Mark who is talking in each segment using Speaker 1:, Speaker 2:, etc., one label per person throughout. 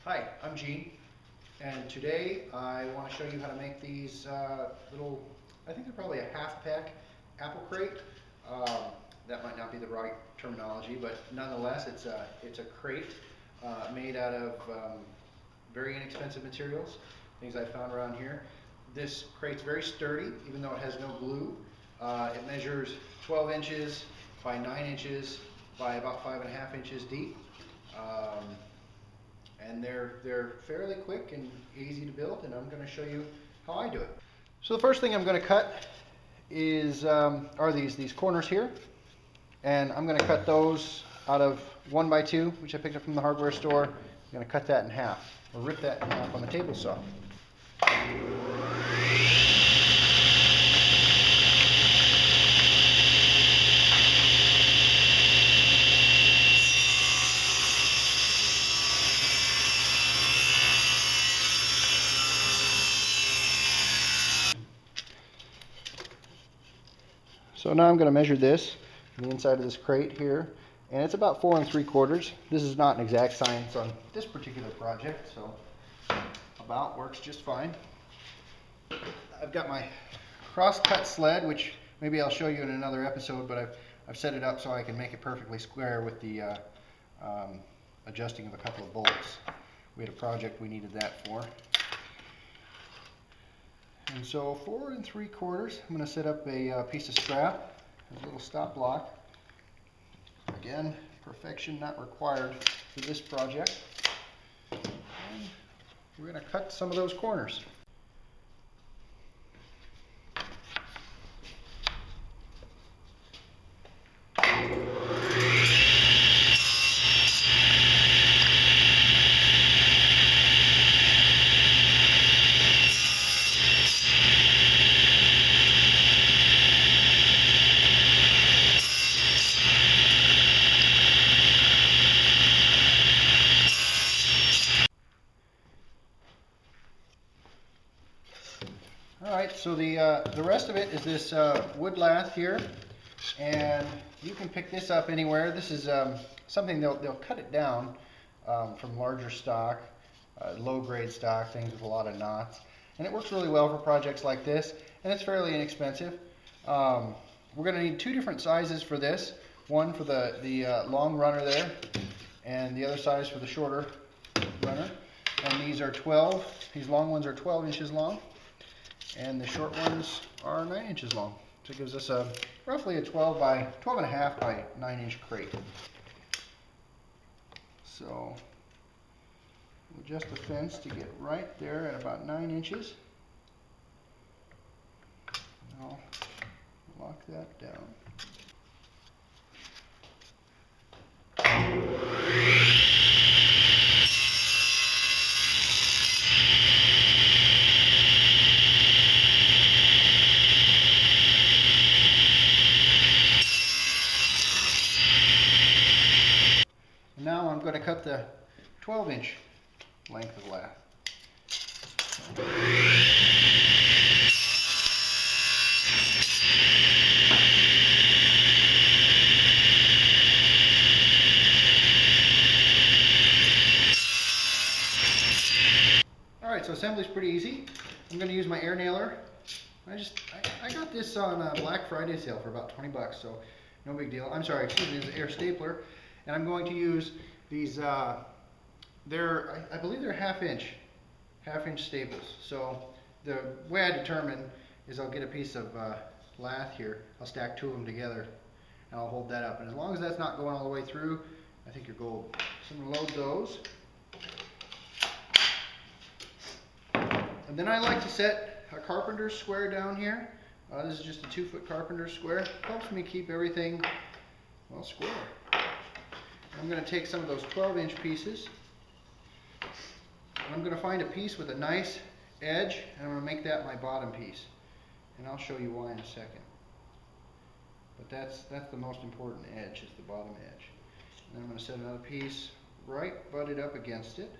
Speaker 1: Hi, I'm Gene, and today I want to show you how to make these little, I think they're probably a half-peck apple crate. That might not be the right terminology, but nonetheless it's a crate made out of very inexpensive materials, things I found around here. This crate's very sturdy, even though it has no glue. It measures 12 inches by 9 inches by about 5.5 inches deep. And they're fairly quick and easy to build, and I'm going to show you how I do it. So the first thing I'm going to cut is are these corners here, and I'm going to cut those out of 1x2, which I picked up from the hardware store. I'm going to cut that in half, or rip that in half on the table saw. So now I'm going to measure this, the inside of this crate here, and it's about 4 3/4. This is not an exact science on this particular project, so about works just fine. I've got my cross-cut sled, which maybe I'll show you in another episode, but I've set it up so I can make it perfectly square with the adjusting of a couple of bolts. We had a project we needed that for. And so 4 3/4, I'm going to set up a piece of scrap, a little stop block. Again, perfection not required for this project. And we're going to cut some of those corners. Alright, so the rest of it is this wood lath here, and you can pick this up anywhere. This is something they'll cut it down from larger stock, low grade stock, things with a lot of knots, and it works really well for projects like this, and it's fairly inexpensive. We're going to need 2 different sizes for this, one for the long runner there, and the other size for the shorter runner. And these long ones are 12 inches long. And the short ones are 9 inches long. So it gives us roughly a 12.5 by 9 inch crate. So we'll adjust the fence to get right there at about 9 inches. And I'll lock that down. Now I'm going to cut the 12-inch length of lath. Alright, so assembly's pretty easy. I'm going to use my air nailer. I got this on a Black Friday sale for about 20 bucks, so no big deal. I'm sorry, excuse me, it's an air stapler. And I'm going to use these, I believe they're half inch staples. So the way I determine is I'll get a piece of lath here, I'll stack 2 of them together, and I'll hold that up. And as long as that's not going all the way through, I think you're gold. So I'm going to load those. And then I like to set a carpenter's square down here. This is just a 2-foot carpenter's square. Helps me keep everything, well, square. I'm going to take some of those 12-inch pieces, and I'm going to find a piece with a nice edge, and I'm going to make that my bottom piece. And I'll show you why in a second. But that's the most important edge, is the bottom edge. And then I'm going to set another piece right butted up against it.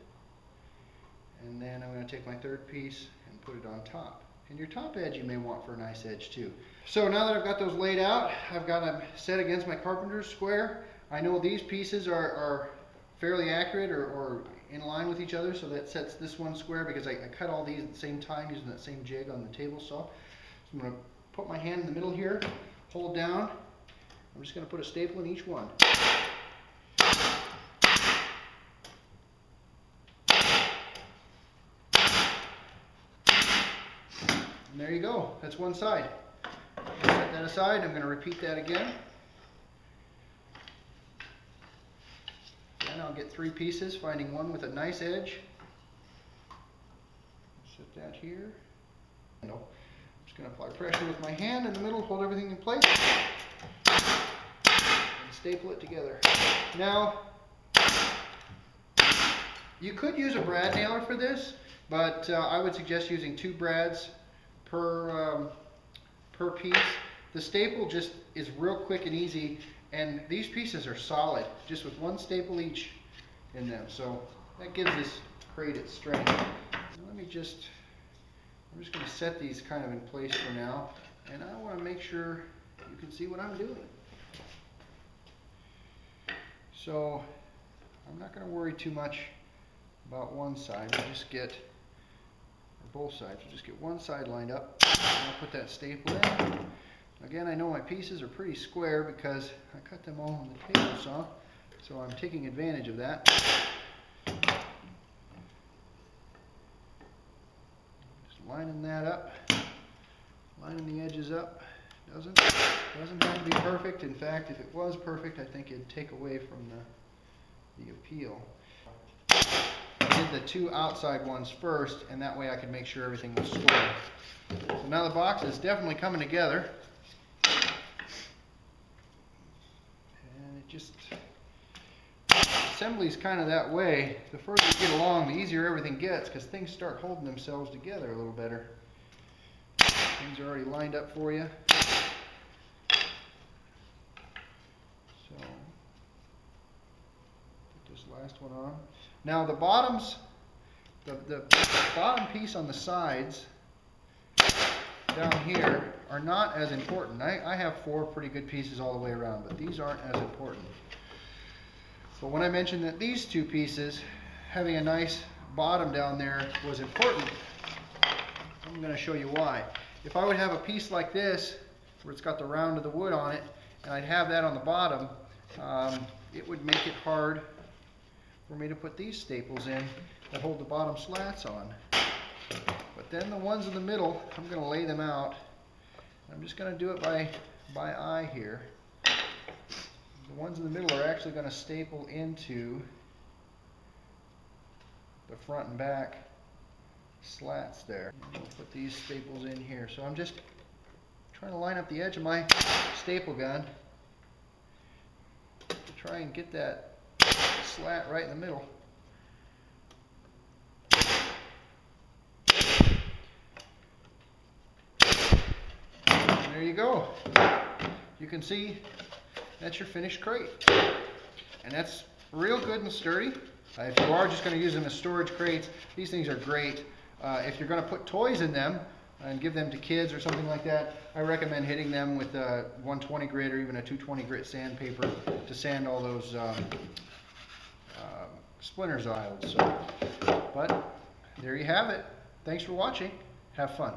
Speaker 1: And then I'm going to take my 3rd piece and put it on top. And your top edge you may want for a nice edge too. So now that I've got those laid out, I've got them set against my carpenter's square. I know these pieces are fairly accurate or in line with each other, so that sets this one square, because I cut all these at the same time using that same jig on the table saw. So I'm going to put my hand in the middle here, hold down. I'm just going to put a staple in each one. And there you go. That's one side. Set that aside. I'm going to repeat that again. Then I'll get 3 pieces, finding one with a nice edge. Set that here. I'm just going to apply pressure with my hand in the middle, hold everything in place, and staple it together. Now, you could use a brad nailer for this, but I would suggest using 2 brads per piece. The staple just is real quick and easy, and these pieces are solid, just with 1 staple each in them. So that gives this crate its strength. I'm just going to set these kind of in place for now, and I want to make sure you can see what I'm doing. So I'm not going to worry too much about one side. We'll just get, or both sides, we'll just get one side lined up, and I'll put that staple in. Again, I know my pieces are pretty square because I cut them all on the table saw, so I'm taking advantage of that. Just lining that up, lining the edges up. Doesn't have to be perfect. In fact, if it was perfect, I think it'd take away from the appeal. I did the 2 outside ones first, and that way I could make sure everything was square. So now the box is definitely coming together. Assembly's kind of that way. The further you get along, the easier everything gets, because things start holding themselves together a little better. Things are already lined up for you. So, put this last one on. Now the bottoms, the bottom piece on the sides down here are not as important. I have 4 pretty good pieces all the way around, but these aren't as important. But when I mentioned that these 2 pieces, having a nice bottom down there was important, I'm going to show you why. If I would have a piece like this, where it's got the round of the wood on it, and I'd have that on the bottom, it would make it hard for me to put these staples in that hold the bottom slats on. But then the ones in the middle, I'm going to lay them out. I'm just going to do it by eye here. The ones in the middle are actually going to staple into the front and back slats there. And we'll put these staples in here. So I'm just trying to line up the edge of my staple gun to try and get that slat right in the middle. And there you go. You can see that's your finished crate. And that's real good and sturdy. If you are just going to use them as storage crates, these things are great. If you're going to put toys in them and give them to kids or something like that, I recommend hitting them with a 120 grit or even a 220 grit sandpaper to sand all those splinters out. So, but there you have it. Thanks for watching. Have fun.